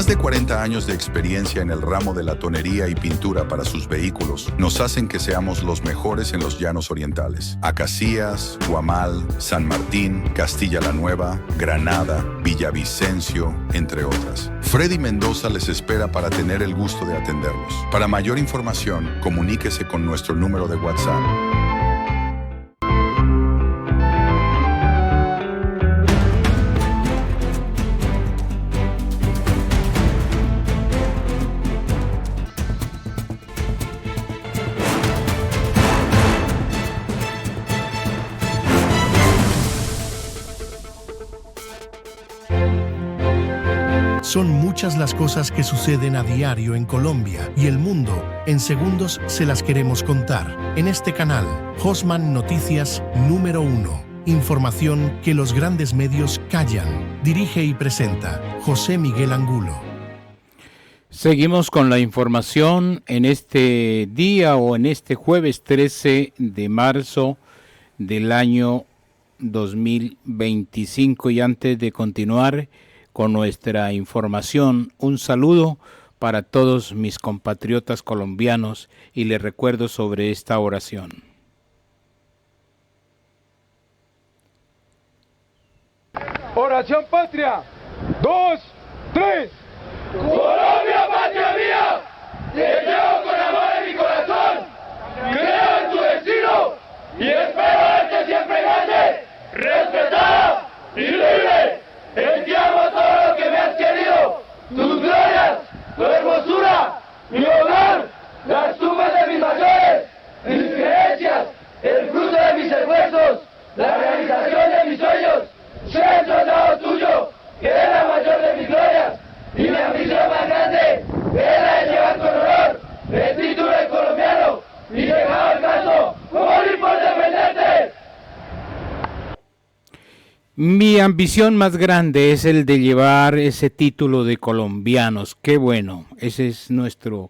Más de 40 años de experiencia en el ramo de la tonería y pintura para sus vehículos nos hacen que seamos los mejores en los llanos orientales. Acacías, Guamal, San Martín, Castilla la Nueva, Granada, Villavicencio, entre otras. Freddy Mendoza les espera para tener el gusto de atenderlos. Para mayor información, comuníquese con nuestro número de WhatsApp. Son muchas las cosas que suceden a diario en Colombia y el mundo. En segundos se las queremos contar. En este canal, Hosman Noticias número 1. Información que los grandes medios callan. Dirige y presenta José Miguel Angulo. Seguimos con la información en este día o en este jueves 13 de marzo del año 2025. Y antes de continuar con nuestra información, un saludo para todos mis compatriotas colombianos y les recuerdo sobre esta oración. Oración patria. 2, 3. Colombia, patria mía, te llevo con amor en mi corazón. Creo en tu destino y espero verte siempre grande, respetada y libre. Te amo todo lo que me has querido, tus glorias, tu hermosura, mi hogar, las tumbas de mis mayores, mis creencias, el fruto de mis esfuerzos, la realización de mis sueños. Soy soldado tuyo, que es la mayor de mis glorias, y mi ambición más grande es la de llevar con honor el título de colombiano, y llegado el caso, morir por defenderte. Mi ambición más grande es el de llevar ese título de colombianos. Qué bueno, ese es nuestro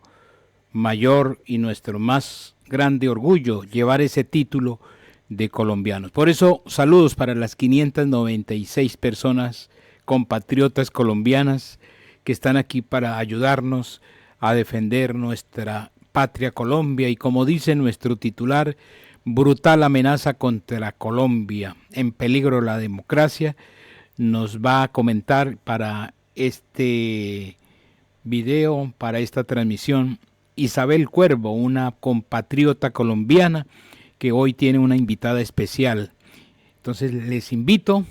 mayor y nuestro más grande orgullo, llevar ese título de colombianos. Por eso, saludos para las 596 personas, compatriotas colombianas, que están aquí para ayudarnos a defender nuestra patria Colombia y, como dice nuestro titular, brutal amenaza contra Colombia, en peligro la democracia. Nos va a comentar para este video, para esta transmisión, Isabel Cuervo, una compatriota colombiana que hoy tiene una invitada especial. Entonces les invito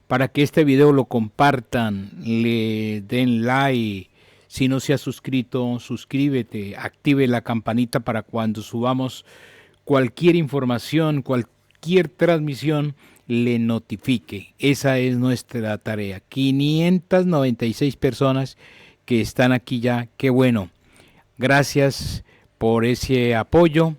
para que este video lo compartan, le den like. Si no se ha suscrito, suscríbete, active la campanita para cuando subamos cualquier información, cualquier transmisión, le notifique. Esa es nuestra tarea. 596 personas que están aquí ya. Qué bueno. Gracias por ese apoyo.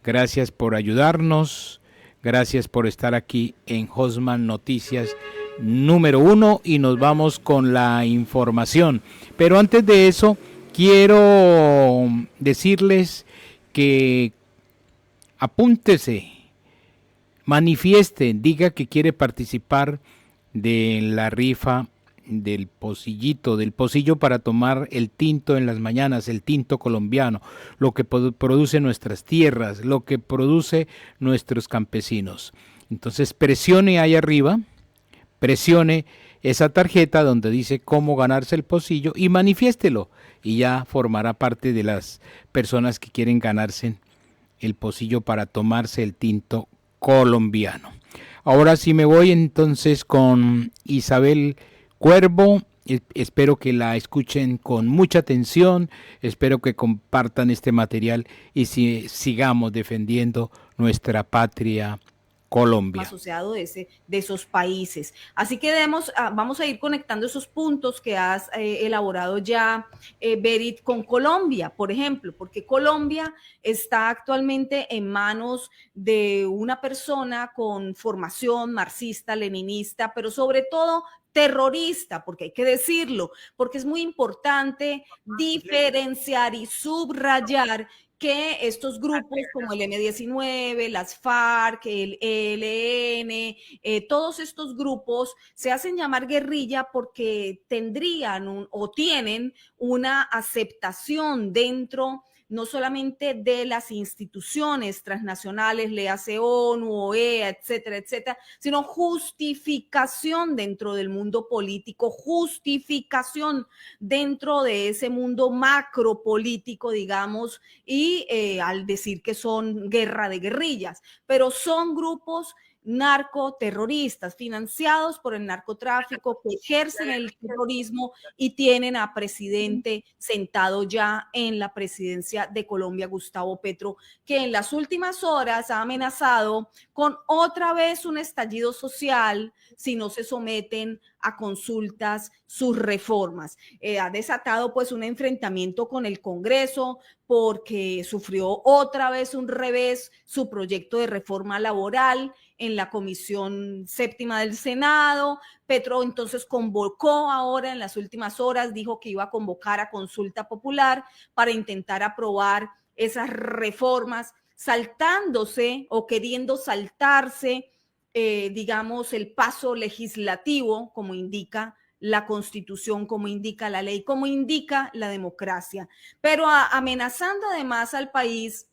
Gracias por ayudarnos. Gracias por estar aquí en Hosman Noticias número 1 y nos vamos con la información. Pero antes de eso, quiero decirles que apúntese, manifieste, diga que quiere participar de la rifa del pocillo para tomar el tinto en las mañanas, el tinto colombiano, lo que produce nuestras tierras, lo que produce nuestros campesinos. Entonces presione ahí arriba, presione esa tarjeta donde dice cómo ganarse el pocillo y manifiéstelo y ya formará parte de las personas que quieren ganarse el pocillo para tomarse el tinto colombiano. Ahora sí me voy entonces con Isabel Cuervo. Espero que la escuchen con mucha atención, espero que compartan este material y sigamos defendiendo nuestra patria Colombia. Asociado de esos países. Así que vamos a ir conectando esos puntos que has elaborado ya, Berit, con Colombia, por ejemplo, porque Colombia está actualmente en manos de una persona con formación marxista, leninista, pero sobre todo terrorista, porque hay que decirlo, porque es muy importante diferenciar y subrayar que estos grupos como el M-19, las FARC, el ELN, todos estos grupos se hacen llamar guerrilla porque tendrían o tienen una aceptación dentro no solamente de las instituciones transnacionales, léase ONU, OEA, etcétera, etcétera, sino justificación dentro del mundo político, justificación dentro de ese mundo macropolítico, digamos, y al decir que son guerra de guerrillas, pero son grupos narcoterroristas financiados por el narcotráfico que ejercen el terrorismo y tienen a presidente sentado ya en la presidencia de Colombia, Gustavo Petro, que en las últimas horas ha amenazado con otra vez un estallido social si no se someten a consultas sus reformas. Ha desatado pues un enfrentamiento con el Congreso porque sufrió otra vez un revés su proyecto de reforma laboral en la Comisión Séptima del Senado. Petro entonces convocó ahora en las últimas horas, dijo que iba a convocar a consulta popular para intentar aprobar esas reformas, saltándose o queriendo saltarse, digamos, el paso legislativo, como indica la Constitución, como indica la ley, como indica la democracia, pero amenazando además al país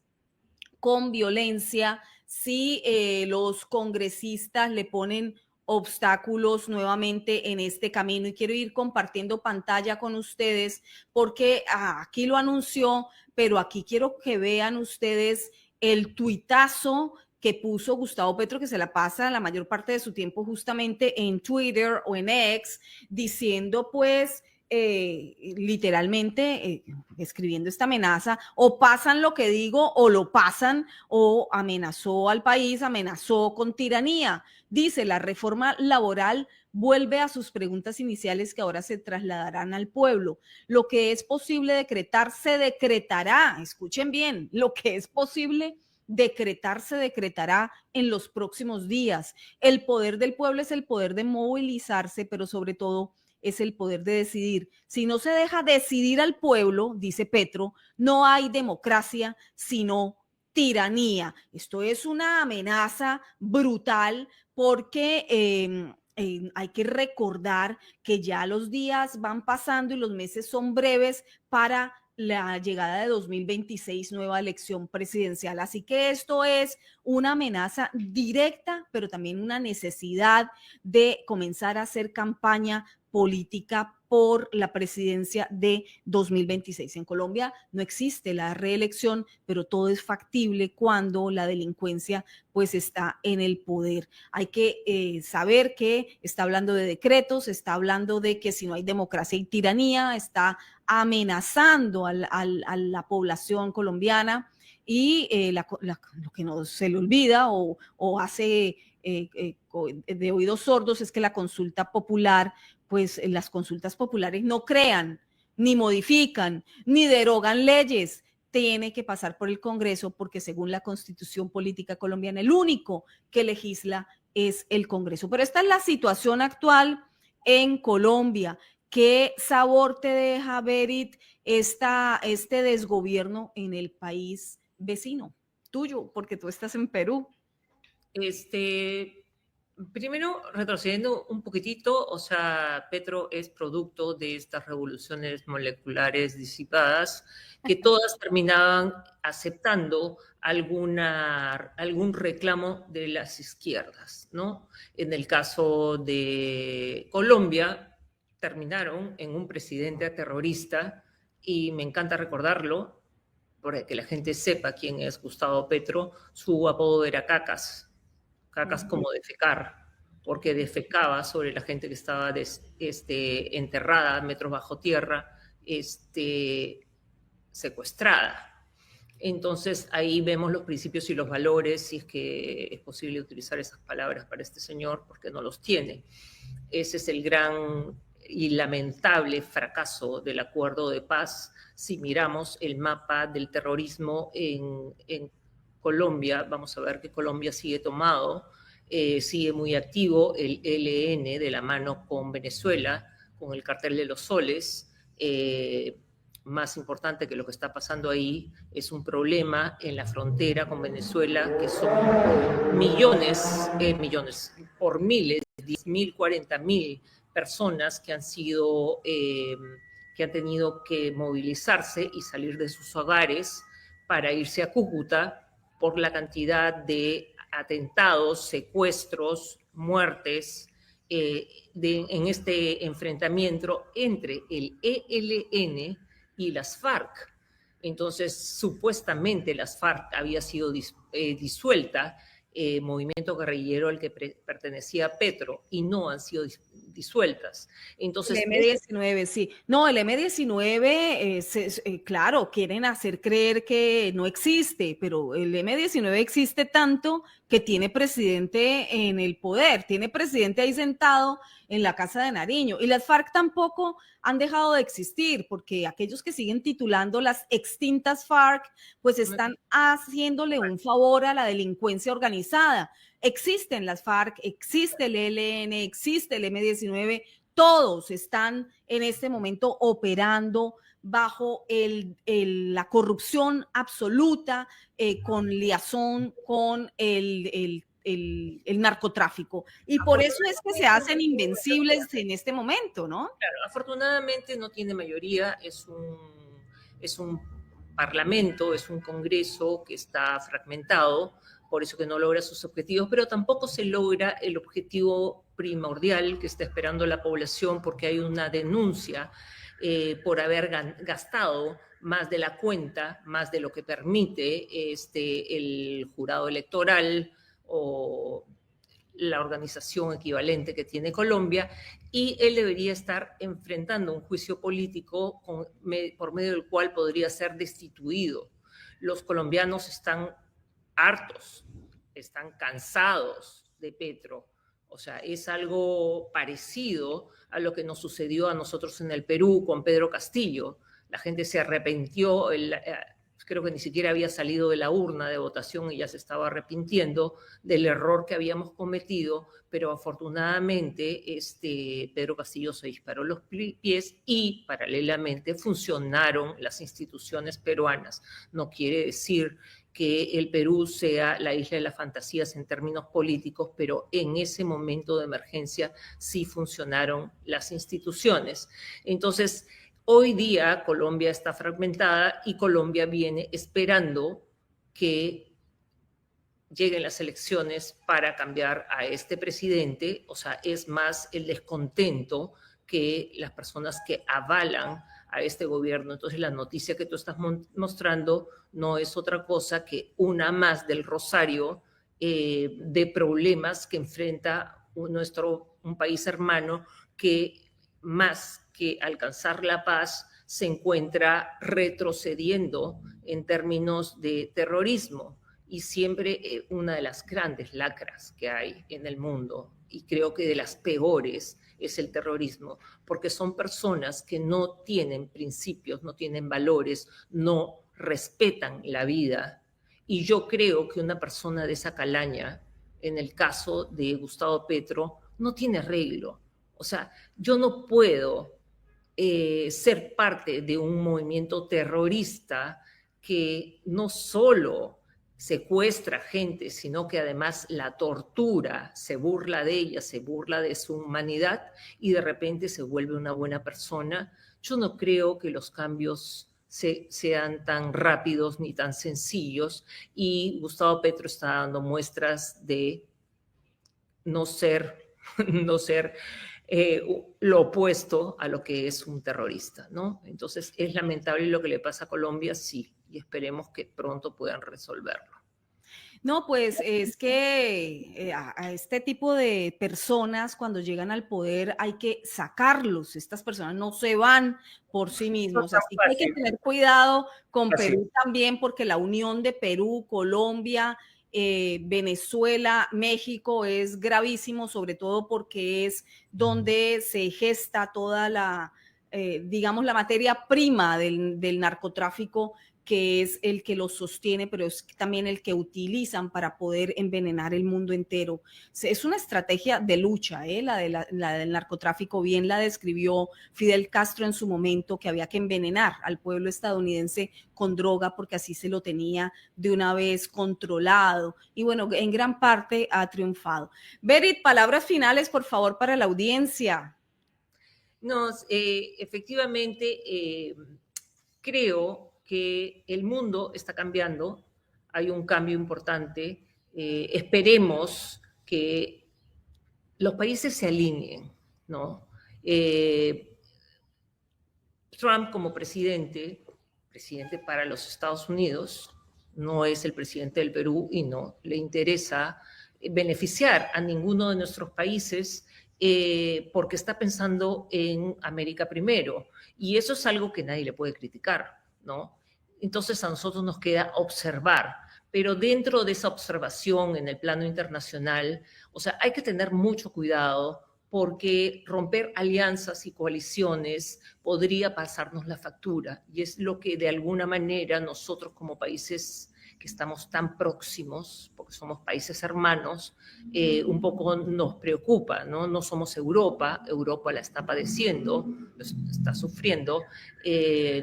con violencia si los congresistas le ponen obstáculos nuevamente en este camino. Y quiero ir compartiendo pantalla con ustedes porque aquí lo anunció, pero aquí quiero que vean ustedes el tuitazo que puso Gustavo Petro, que se la pasa la mayor parte de su tiempo justamente en Twitter o en X, diciendo pues literalmente escribiendo esta amenaza, o pasan lo que digo o lo pasan, o amenazó al país, amenazó con tiranía. Dice, la reforma laboral vuelve a sus preguntas iniciales que ahora se trasladarán al pueblo. Lo que es posible decretar se decretará, escuchen bien, lo que es posible decretar se decretará en los próximos días. El poder del pueblo es el poder de movilizarse, pero sobre todo es el poder de decidir. Si no se deja decidir al pueblo, dice Petro, no hay democracia, sino tiranía. Esto es una amenaza brutal porque hay que recordar que ya los días van pasando y los meses son breves para la llegada de 2026, nueva elección presidencial. Así que esto es una amenaza directa, pero también una necesidad de comenzar a hacer campaña política por la presidencia de 2026. En Colombia no existe la reelección, pero todo es factible cuando la delincuencia pues está en el poder. Hay que saber que está hablando de decretos, está hablando de que si no hay democracia y tiranía, está amenazando a la población colombiana y lo que no se le olvida o hace de oídos sordos es que la consulta popular, pues las consultas populares no crean, ni modifican, ni derogan leyes. Tiene que pasar por el Congreso porque según la Constitución Política Colombiana, el único que legisla es el Congreso. Pero esta es la situación actual en Colombia. ¿Qué sabor te deja, Berit, este desgobierno en el país vecino tuyo? Porque tú estás en Perú. Primero, retrocediendo un poquitito, o sea, Petro es producto de estas revoluciones moleculares disipadas que todas terminaban aceptando algún reclamo de las izquierdas, ¿no? En el caso de Colombia, terminaron en un presidente terrorista y me encanta recordarlo, para que la gente sepa quién es Gustavo Petro. Su apodo era Cacas como defecar, porque defecaba sobre la gente que estaba enterrada metros bajo tierra, secuestrada. Entonces ahí vemos los principios y los valores, si es que es posible utilizar esas palabras para este señor, porque no los tiene. Ese es el gran y lamentable fracaso del acuerdo de paz. Si miramos el mapa del terrorismo en Colombia, vamos a ver que Colombia sigue tomado, sigue muy activo el ELN de la mano con Venezuela, con el cartel de los soles. más importante que lo que está pasando ahí es un problema en la frontera con Venezuela, que son millones, por miles, 10.000, 40.000 personas que han sido, que han tenido que movilizarse y salir de sus hogares para irse a Cúcuta por la cantidad de atentados, secuestros, muertes, en este enfrentamiento entre el ELN y las FARC. Entonces, supuestamente las FARC había sido disuelta, movimiento guerrillero al que pertenecía Petro, y no han sido disueltas. Entonces, el M-19, sí. No, el M-19, claro, quieren hacer creer que no existe, pero el M-19 existe tanto que tiene presidente en el poder, tiene presidente ahí sentado en la Casa de Nariño. Y las FARC tampoco han dejado de existir, porque aquellos que siguen titulando las extintas FARC, pues están haciéndole un favor a la delincuencia organizada. Existen las FARC, existe el ELN, existe el M-19, todos están en este momento operando bajo la corrupción absoluta, con liazón con el narcotráfico. Y por eso es que se hacen invencibles en este momento, ¿no? Claro, afortunadamente no tiene mayoría, es un parlamento, es un congreso que está fragmentado, por eso que no logra sus objetivos, pero tampoco se logra el objetivo primordial que está esperando la población, porque hay una denuncia por haber gastado más de la cuenta, más de lo que permite el jurado electoral o la organización equivalente que tiene Colombia, y él debería estar enfrentando un juicio político por medio del cual podría ser destituido. Los colombianos están hartos, están cansados de Petro. O sea, es algo parecido a lo que nos sucedió a nosotros en el Perú con Pedro Castillo. La gente se arrepintió, creo que ni siquiera había salido de la urna de votación y ya se estaba arrepintiendo del error que habíamos cometido, pero afortunadamente Pedro Castillo se disparó los pies y paralelamente funcionaron las instituciones peruanas. No quiere decir que el Perú sea la isla de las fantasías en términos políticos, pero en ese momento de emergencia sí funcionaron las instituciones. Entonces, hoy día Colombia está fragmentada y Colombia viene esperando que lleguen las elecciones para cambiar a este presidente. O sea, es más el descontento que las personas que avalan a este gobierno. Entonces, la noticia que tú estás mostrando no es otra cosa que una más del rosario de problemas que enfrenta un país hermano que, más que alcanzar la paz, se encuentra retrocediendo en términos de terrorismo, y siempre una de las grandes lacras que hay en el mundo, y creo que de las peores, es el terrorismo, porque son personas que no tienen principios, no tienen valores, no respetan la vida. Y yo creo que una persona de esa calaña, en el caso de Gustavo Petro, no tiene arreglo. O sea, yo no puedo ser parte de un movimiento terrorista que no solo secuestra gente, sino que además la tortura, se burla de ella, se burla de su humanidad y de repente se vuelve una buena persona. Yo no creo que los cambios sean tan rápidos ni tan sencillos, y Gustavo Petro está dando muestras de no ser lo opuesto a lo que es un terrorista, ¿no? Entonces, ¿es lamentable lo que le pasa a Colombia? Sí, y esperemos que pronto puedan resolverlo. No, pues es que a este tipo de personas, cuando llegan al poder, hay que sacarlos. Estas personas no se van por sí mismos, así que hay que tener cuidado con Perú también, porque la unión de Perú, Colombia, Venezuela, México es gravísimo, sobre todo porque es donde se gesta toda digamos, la materia prima del narcotráfico, que es el que los sostiene, pero es también el que utilizan para poder envenenar el mundo entero. Es una estrategia de lucha, la del narcotráfico. Bien la describió Fidel Castro en su momento, que había que envenenar al pueblo estadounidense con droga porque así se lo tenía de una vez controlado. Y bueno, en gran parte ha triunfado. Berit, palabras finales, por favor, para la audiencia. No, efectivamente, creo que el mundo está cambiando, hay un cambio importante, esperemos que los países se alineen, ¿no? Trump como presidente para los Estados Unidos, no es el presidente del Perú y no le interesa beneficiar a ninguno de nuestros países porque está pensando en América primero. Y eso es algo que nadie le puede criticar, ¿no? Entonces a nosotros nos queda observar, pero dentro de esa observación en el plano internacional, o sea, hay que tener mucho cuidado porque romper alianzas y coaliciones podría pasarnos la factura y es lo que de alguna manera nosotros como países que estamos tan próximos, porque somos países hermanos, un poco nos preocupa, ¿no? No somos Europa, Europa la está padeciendo, está sufriendo,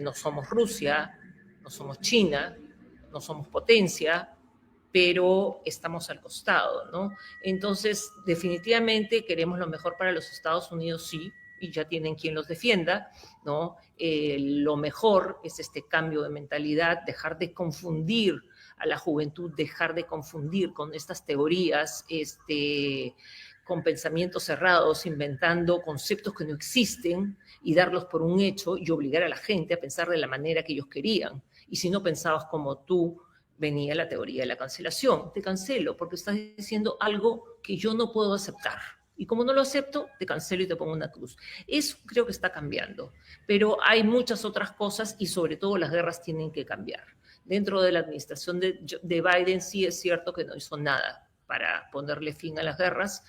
no somos Rusia, no somos China, no somos potencia, pero estamos al costado, ¿no? Entonces, definitivamente queremos lo mejor para los Estados Unidos, sí, y ya tienen quien los defienda, ¿no? Lo mejor es este cambio de mentalidad, dejar de confundir a la juventud, dejar de confundir con estas teorías, con pensamientos cerrados, inventando conceptos que no existen y darlos por un hecho y obligar a la gente a pensar de la manera que ellos querían. Y si no pensabas como tú, venía la teoría de la cancelación. Te cancelo porque estás diciendo algo que yo no puedo aceptar. Y como no lo acepto, te cancelo y te pongo una cruz. Eso creo que está cambiando. Pero hay muchas otras cosas y sobre todo las guerras tienen que cambiar. Dentro de la administración de Biden sí es cierto que no hizo nada para ponerle fin a las guerras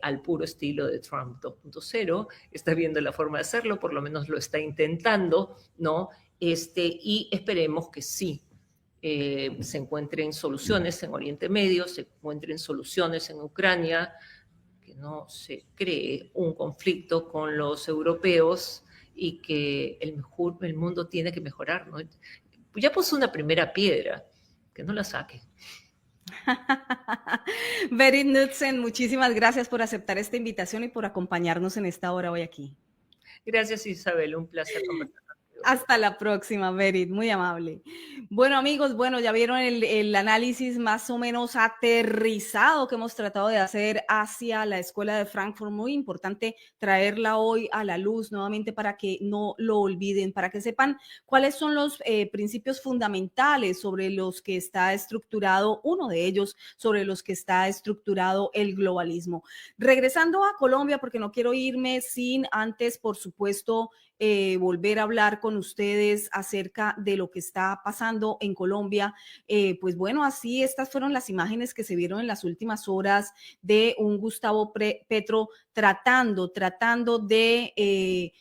al puro estilo de Trump 2.0. Está viendo la forma de hacerlo, por lo menos lo está intentando, ¿no? Y esperemos que sí se encuentren soluciones en Oriente Medio, se encuentren soluciones en Ucrania, que no se cree un conflicto con los europeos y que el mundo tiene que mejorar, ¿no? Ya puso una primera piedra, que no la saque. Berit Knudsen, muchísimas gracias por aceptar esta invitación y por acompañarnos en esta hora hoy aquí. Gracias, Isabel, un placer conversar. Hasta la próxima, Berit, muy amable. Bueno, amigos, bueno, ya vieron el análisis más o menos aterrizado que hemos tratado de hacer hacia la Escuela de Frankfurt. Muy importante traerla hoy a la luz nuevamente para que no lo olviden, para que sepan cuáles son los principios fundamentales sobre los que está estructurado, uno de ellos, sobre los que está estructurado el globalismo. Regresando a Colombia, porque no quiero irme sin antes, por supuesto, volver a hablar con ustedes acerca de lo que está pasando en Colombia. Pues bueno, así estas fueron las imágenes que se vieron en las últimas horas de un Gustavo Petro tratando de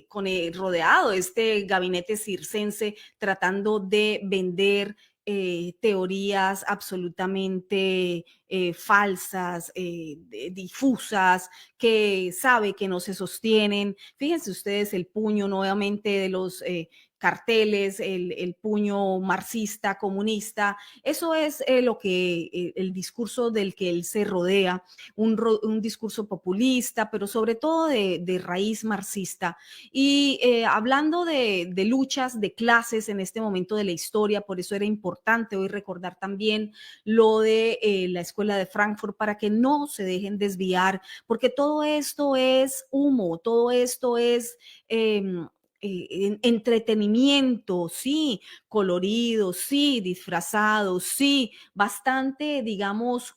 con el rodeado este gabinete circense, tratando de vender teorías absolutamente falsas, difusas, que sabe que no se sostienen. Fíjense ustedes el puño nuevamente de los carteles, el puño marxista, comunista. Eso es lo que el discurso del que él se rodea, un discurso populista, pero sobre todo de raíz marxista. Y hablando de luchas de clases en este momento de la historia, por eso era importante hoy recordar también lo de la Escuela de Frankfurt para que no se dejen desviar, porque todo esto es humo, todo esto es entretenimiento, sí, colorido, sí, disfrazado, sí, bastante, digamos,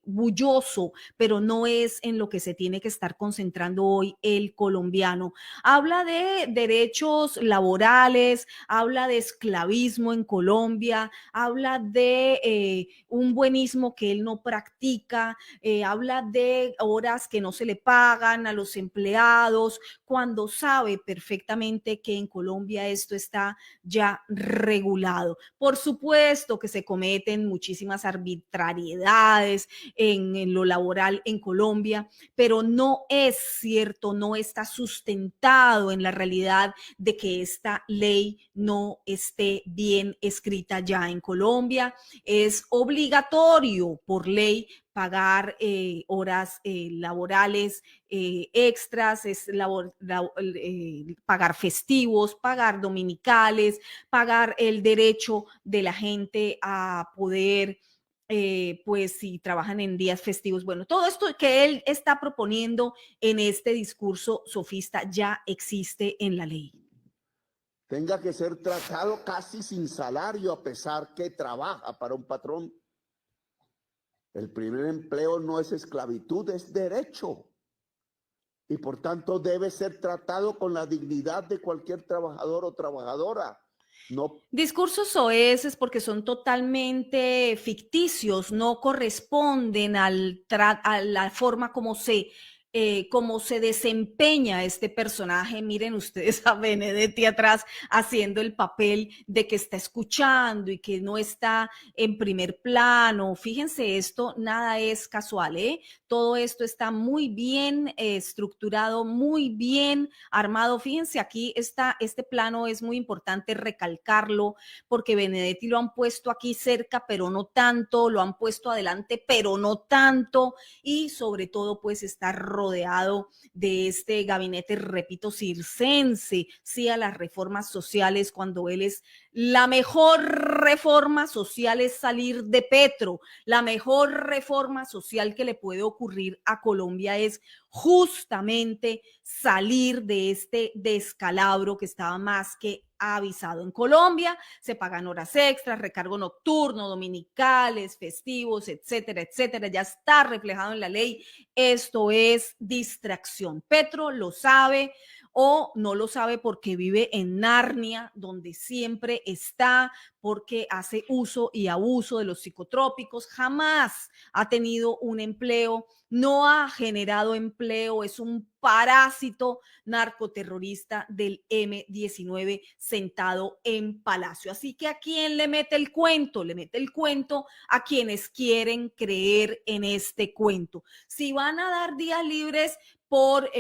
bulloso, pero no es en lo que se tiene que estar concentrando hoy el colombiano. Habla de derechos laborales, habla de esclavismo en Colombia, habla de un buenismo que él no practica, habla de horas que no se le pagan a los empleados, cuando sabe perfectamente que en Colombia esto está ya regulado. Por supuesto que se cometen muchísimas arbitrariedades en lo laboral en Colombia, pero no es cierto, no está sustentado en la realidad de que esta ley no esté bien escrita ya en Colombia. Es obligatorio por ley pagar horas laborales extras, pagar festivos, pagar dominicales, pagar el derecho de la gente a poder, pues si trabajan en días festivos. Bueno, todo esto que él está proponiendo en este discurso sofista ya existe en la ley. Tenga que ser tratado casi sin salario a pesar que trabaja para un patrón. El primer empleo no es esclavitud, es derecho. Y por tanto debe ser tratado con la dignidad de cualquier trabajador o trabajadora. No. Discursos soeces porque son totalmente ficticios, no corresponden a la forma como se desempeña este personaje. Miren ustedes a Benedetti atrás haciendo el papel de que está escuchando y que no está en primer plano. Fíjense, esto nada es casual, ¿eh? Todo esto está muy bien estructurado, muy bien armado. Fíjense, aquí está, este plano es muy importante recalcarlo porque Benedetti lo han puesto aquí cerca, pero no tanto, lo han puesto adelante, pero no tanto, y sobre todo pues está rodeado de este gabinete, repito, circense, sí a las reformas sociales, cuando él es la mejor reforma social es salir de Petro. La mejor reforma social que le puede ocurrir a Colombia es justamente salir de este descalabro que estaba más que avisado. En Colombia se pagan horas extras, recargo nocturno, dominicales, festivos, etcétera, etcétera. Ya está reflejado en la ley. Esto es distracción. Petro lo sabe o no lo sabe porque vive en Narnia, donde siempre está, porque hace uso y abuso de los psicotrópicos, jamás ha tenido un empleo, no ha generado empleo, es un parásito narcoterrorista del M-19 sentado en Palacio. Así que ¿a quién le mete el cuento? Le mete el cuento a quienes quieren creer en este cuento. Si van a dar días libres por,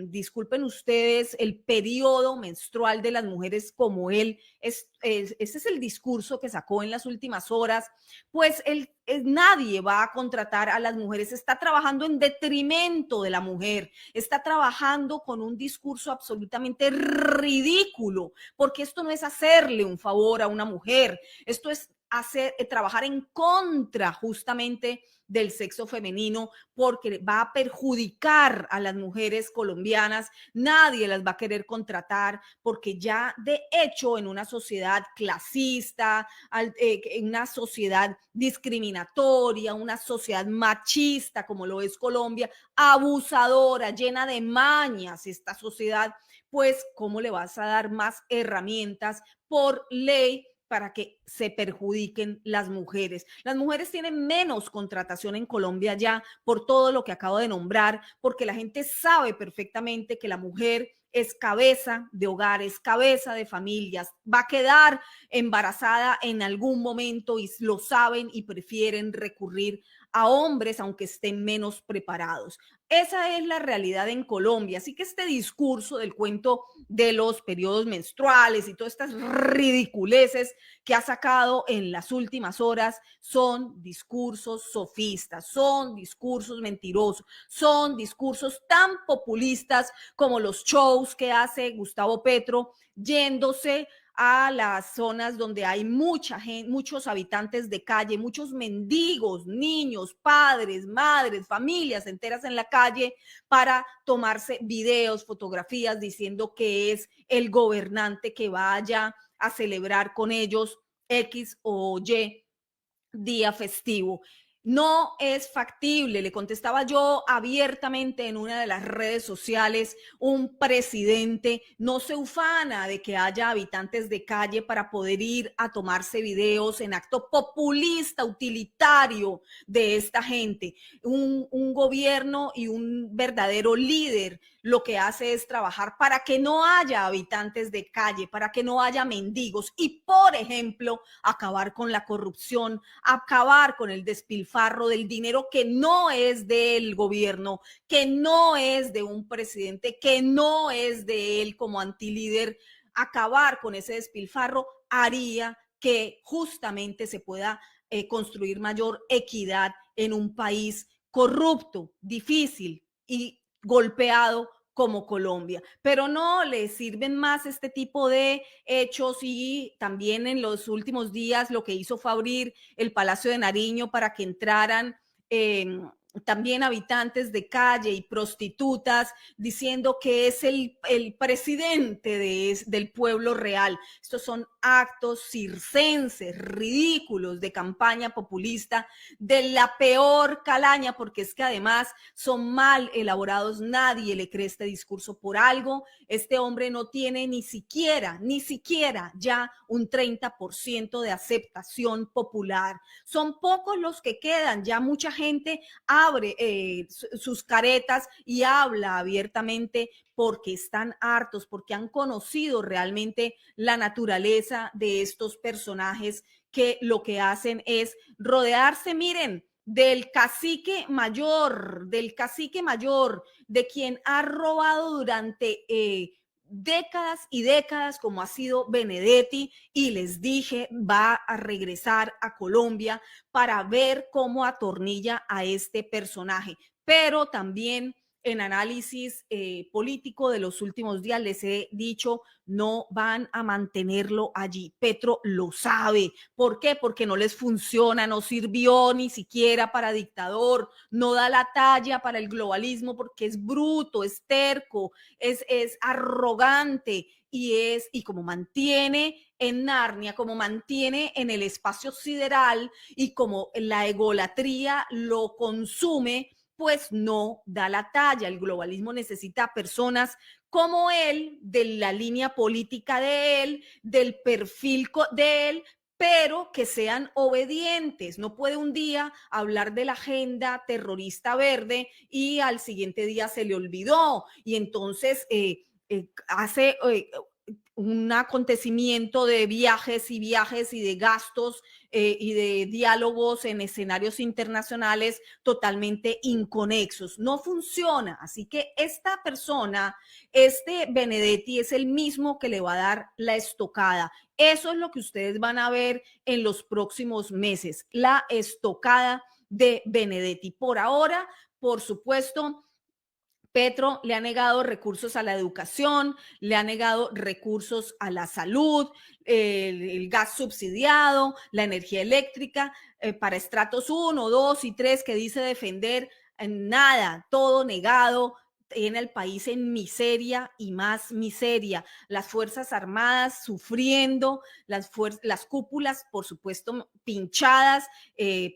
disculpen ustedes, el periodo menstrual de las mujeres como él, ese es el discurso que sacó en las últimas horas, pues nadie va a contratar a las mujeres, está trabajando en detrimento de la mujer, está trabajando con un discurso absolutamente ridículo, porque esto no es hacerle un favor a una mujer, esto es trabajar en contra justamente del sexo femenino, porque va a perjudicar a las mujeres colombianas, nadie las va a querer contratar, porque ya de hecho en una sociedad clasista, en una sociedad discriminatoria, una sociedad machista como lo es Colombia, abusadora, llena de mañas esta sociedad, pues ¿cómo le vas a dar más herramientas por ley para que se perjudiquen las mujeres? Las mujeres tienen menos contratación en Colombia ya por todo lo que acabo de nombrar, porque la gente sabe perfectamente que la mujer es cabeza de hogar, es cabeza de familias, va a quedar embarazada en algún momento y lo saben y prefieren recurrir a hombres aunque estén menos preparados. Esa es la realidad en Colombia. Así que este discurso del cuento de los periodos menstruales y todas estas ridiculeces que ha sacado en las últimas horas son discursos sofistas, son discursos mentirosos, son discursos tan populistas como los shows que hace Gustavo Petro yéndose a las zonas donde hay mucha gente, muchos habitantes de calle, muchos mendigos, niños, padres, madres, familias enteras en la calle para tomarse videos, fotografías diciendo que es el gobernante que vaya a celebrar con ellos X o Y día festivo. No es factible, le contestaba yo abiertamente en una de las redes sociales. Un presidente no se ufana de que haya habitantes de calle para poder ir a tomarse videos en acto populista, utilitario de esta gente. Un gobierno y un verdadero líder lo que hace es trabajar para que no haya habitantes de calle, para que no haya mendigos y, por ejemplo, acabar con la corrupción, acabar con el despilfarro del dinero que no es del gobierno, que no es de un presidente, que no es de él como antilíder. Acabar con ese despilfarro haría que justamente se pueda construir mayor equidad en un país corrupto, difícil y golpeado como Colombia, pero no le sirven más este tipo de hechos. Y también en los últimos días lo que hizo fue abrir el Palacio de Nariño para que entraran también habitantes de calle y prostitutas, diciendo que es el presidente del pueblo real. Estos son actos circenses, ridículos, de campaña populista de la peor calaña, porque es que además son mal elaborados. Nadie le cree este discurso. Por algo este hombre no tiene ni siquiera ya un 30% de aceptación popular. Son pocos los que quedan, ya mucha gente abre sus caretas y habla abiertamente porque están hartos, porque han conocido realmente la naturaleza de estos personajes que lo que hacen es rodearse, miren, del cacique mayor, de quien ha robado durante décadas y décadas, como ha sido Benedetti, y les dije, va a regresar a Colombia para ver cómo atornilla a este personaje. Pero también en análisis político de los últimos días les he dicho, no van a mantenerlo allí. Petro lo sabe. ¿Por qué? Porque no les funciona, no sirvió ni siquiera para dictador, no da la talla para el globalismo porque es bruto, es terco, es arrogante y como mantiene en Narnia, como mantiene en el espacio sideral y como la egolatría lo consume, pues no da la talla. El globalismo necesita personas como él, de la línea política de él, del perfil de él, pero que sean obedientes. No puede un día hablar de la agenda terrorista verde y al siguiente día se le olvidó. Y entonces hace un acontecimiento de viajes y de gastos y de diálogos en escenarios internacionales totalmente inconexos. No funciona. Así que esta persona, este Benedetti, es el mismo que le va a dar la estocada. Eso es lo que ustedes van a ver en los próximos meses, la estocada de Benedetti. Por ahora, por supuesto, Petro le ha negado recursos a la educación, le ha negado recursos a la salud, el gas subsidiado, la energía eléctrica para estratos 1, 2 y 3 que dice defender. Nada, todo negado. Tiene el país en miseria y más miseria. Las Fuerzas Armadas sufriendo, las cúpulas, por supuesto, pinchadas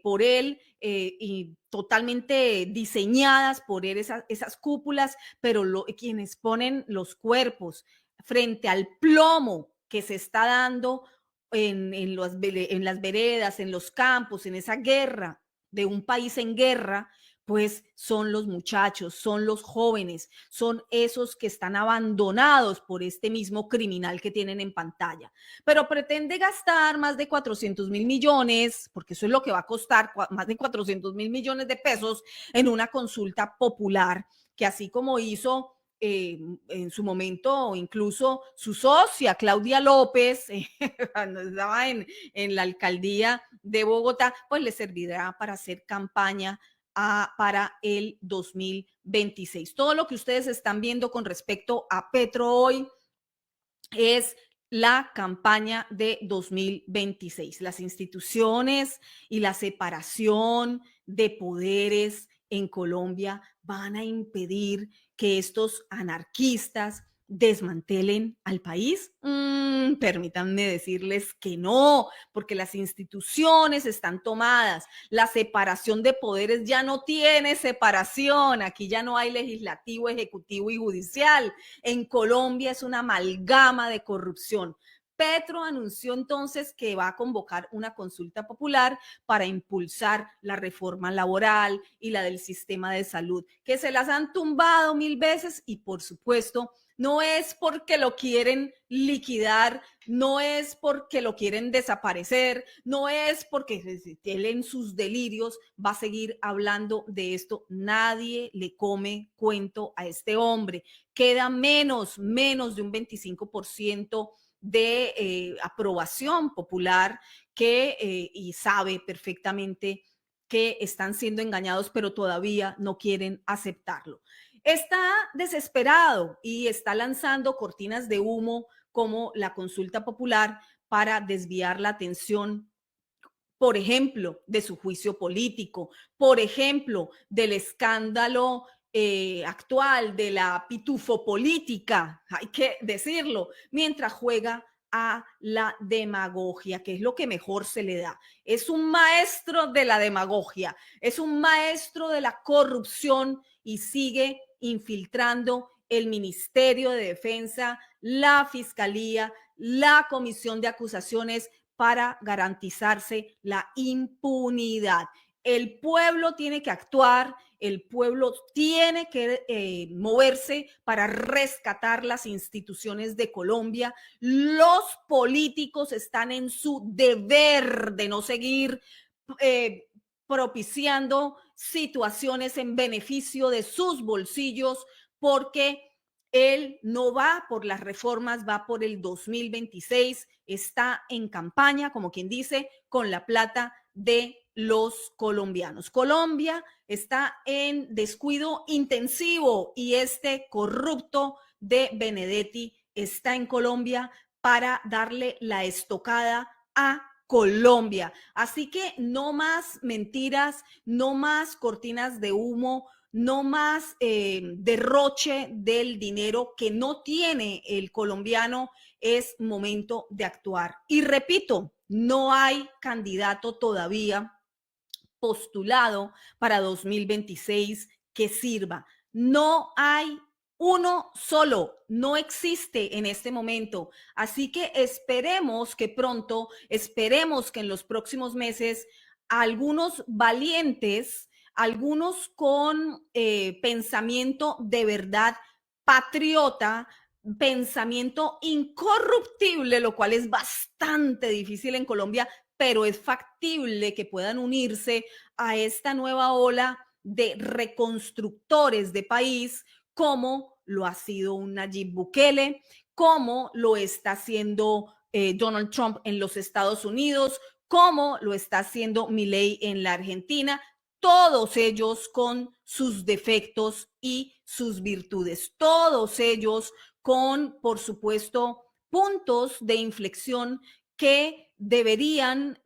por él y totalmente diseñadas por él, esas cúpulas, pero quienes ponen los cuerpos frente al plomo que se está dando en las veredas, en los campos, en esa guerra de un país en guerra, pues son los muchachos, son los jóvenes, son esos que están abandonados por este mismo criminal que tienen en pantalla. Pero pretende gastar más de 400.000 millones, porque eso es lo que va a costar, más de 400.000 millones de pesos en una consulta popular, que así como hizo en su momento incluso su socia Claudia López cuando estaba en la alcaldía de Bogotá, pues le servirá para hacer campaña para el 2026. Todo lo que ustedes están viendo con respecto a Petro hoy es la campaña de 2026. Las instituciones y la separación de poderes en Colombia van a impedir que estos anarquistas desmantelen al país? Permítanme decirles que no, porque las instituciones están tomadas. La separación de poderes ya no tiene separación. Aquí ya no hay legislativo, ejecutivo y judicial. En Colombia es una amalgama de corrupción. Petro anunció entonces que va a convocar una consulta popular para impulsar la reforma laboral y la del sistema de salud, que se las han tumbado 1000 veces y por supuesto no es porque lo quieren liquidar, no es porque lo quieren desaparecer, no es porque él en sus delirios va a seguir hablando de esto. Nadie le come cuento a este hombre. Queda menos de un 25% de aprobación popular y sabe perfectamente que están siendo engañados, pero todavía no quieren aceptarlo. Está desesperado y está lanzando cortinas de humo como la consulta popular para desviar la atención, por ejemplo, de su juicio político, por ejemplo, del escándalo actual, de la pitufopolítica, hay que decirlo, mientras juega a la demagogia, que es lo que mejor se le da. Es un maestro de la demagogia, es un maestro de la corrupción y sigue infiltrando el Ministerio de Defensa, la Fiscalía, la Comisión de Acusaciones para garantizarse la impunidad. El pueblo tiene que actuar, el pueblo tiene que moverse para rescatar las instituciones de Colombia. Los políticos están en su deber de no seguir propiciando situaciones en beneficio de sus bolsillos, porque él no va por las reformas, va por el 2026, está en campaña, como quien dice, con la plata de los colombianos. Colombia está en descuido intensivo y este corrupto de Benedetti está en Colombia para darle la estocada a Colombia. Así que no más mentiras, no más cortinas de humo, no más derroche del dinero que no tiene el colombiano. Es momento de actuar. Y repito, no hay candidato todavía postulado para 2026 que sirva. No hay uno solo, no existe en este momento. Así que esperemos que pronto, esperemos que en los próximos meses algunos valientes, algunos con pensamiento de verdad patriota, pensamiento incorruptible, lo cual es bastante difícil en Colombia, pero es factible que puedan unirse a esta nueva ola de reconstructores de país, como lo ha sido un Nayib Bukele, como lo está haciendo Donald Trump en los Estados Unidos, como lo está haciendo Milei en la Argentina, todos ellos con sus defectos y sus virtudes, todos ellos con, por supuesto, puntos de inflexión que deberían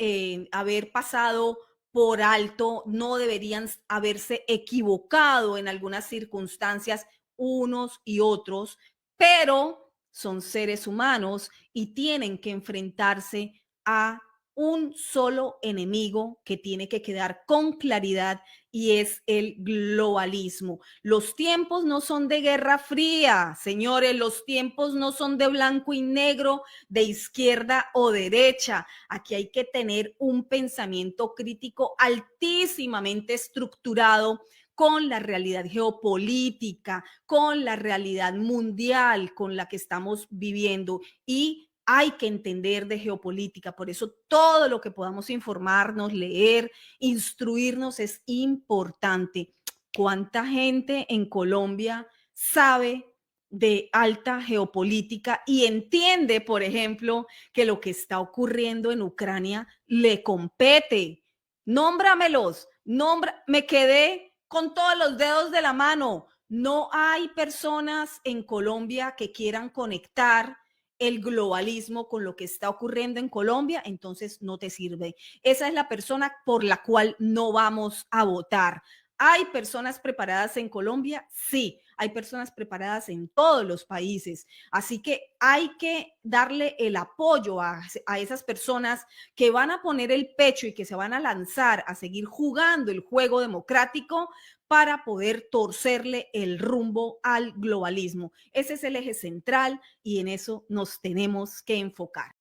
haber pasado por alto, no deberían haberse equivocado en algunas circunstancias unos y otros, pero son seres humanos y tienen que enfrentarse a un solo enemigo que tiene que quedar con claridad y es el globalismo. Los tiempos no son de guerra fría, señores, los tiempos no son de blanco y negro, de izquierda o derecha. Aquí hay que tener un pensamiento crítico altísimamente estructurado con la realidad geopolítica, con la realidad mundial con la que estamos viviendo y hay que entender de geopolítica, por eso todo lo que podamos informarnos, leer, instruirnos es importante. ¿Cuánta gente en Colombia sabe de alta geopolítica y entiende, por ejemplo, que lo que está ocurriendo en Ucrania le compete? Nómbramelos, me quedé con todos los dedos de la mano. No hay personas en Colombia que quieran conectar el globalismo con lo que está ocurriendo en Colombia, entonces no te sirve. Esa es la persona por la cual no vamos a votar. ¿Hay personas preparadas en Colombia? Sí, hay personas preparadas en todos los países. Así que hay que darle el apoyo a esas personas que van a poner el pecho y que se van a lanzar a seguir jugando el juego democrático para poder torcerle el rumbo al globalismo. Ese es el eje central y en eso nos tenemos que enfocar.